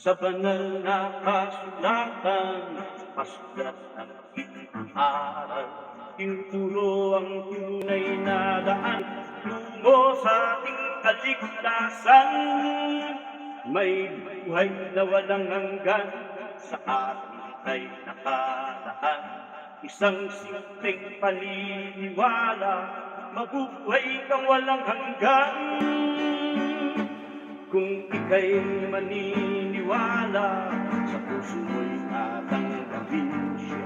Sa banal na kasulatan, pasulat ng aral, tinuturo ang tunay na daan tungo sa ating kaligtasan. May buhay na walang hanggan, sa atin ay nakalaan. Isang simpleng paniniwala, mabubuhay kang walang hanggan. Kung ika'y maniniwala, sa puso mo'y tatanggapin siya.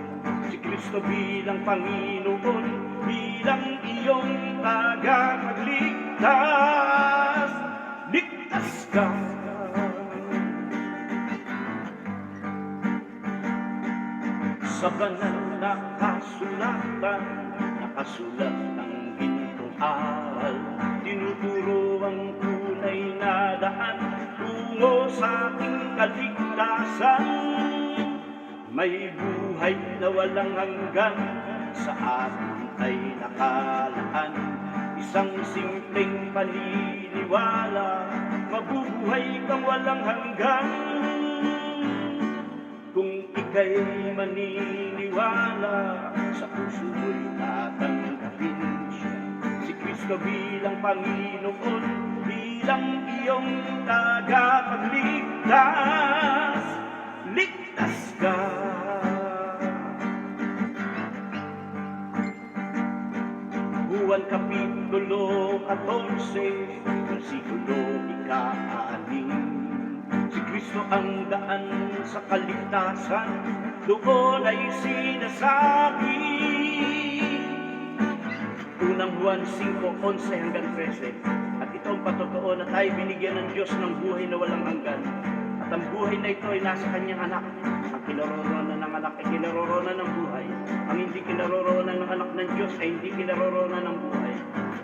Si Kristo bilang Panginoon, bilang iyong tagapagligtas. Ligtas ka. Sa banal na kasulatan, nakasulat ang gintong aral, tinuturo ang tunay na daan tungo sa ating kaligtasan. May buhay na walang hanggan, sa atin ay nakalaan. Isang simpleng paniniwala, mabubuhay kang walang hanggan. Kung ika'y maniniwala, sa puso mo'y tatanggapin siya. Si Kristo bilang Panginoon, bilang iyong tagapagligtas. Ligtas ka. Juan Kapitulo 14, versikulo 6. Si Kristo ang daan sa kaligtasan, doon ay sinasabi. Unang Juan 5:11 hanggang 13. At ito ang patotoo na tayo binigyan ng Diyos ng buhay na walang hanggan. At ang buhay na ito ay nasa kanyang anak. Ang kinaroroonan ng anak ay kinaroroonan ng buhay. Ang hindi kinaroroonan ng anak ng Diyos ay hindi kinaroroonan ng buhay.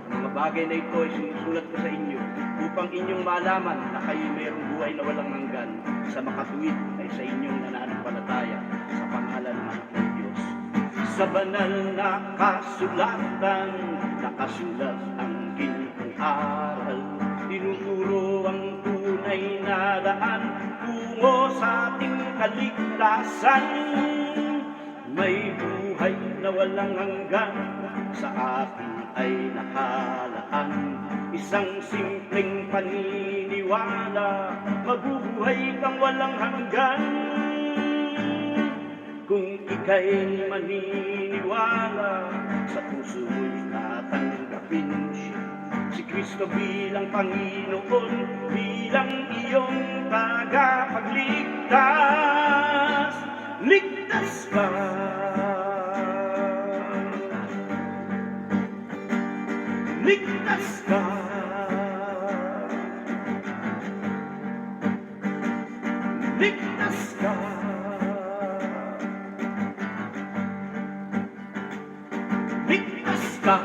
Ang mga bagay na ito ay sinusulat ko sa inyo upang inyong malaman na kayo mayroong buhay na walang hanggan sa makatuwid ay sa inyong nananampalataya sa pangalan ng anak ng Diyos. Sa banal na kasulatan, nakasulat ang gintong aral, tinuturo ang tunay na daan tungo sa ating kaligtasan. May buhay na walang hanggan, sa atin ay nakalaan. Isang simpleng paniniwala, mabubuhay kang walang hanggan. Kung ika'y maniniwala, sa puso mo'y tatanggapin siya. Si Kristo bilang Panginoon, bilang iyong tagapagligtas. Ligtas ka. Ligtas ka. Ligtas ka. Ligtas ka.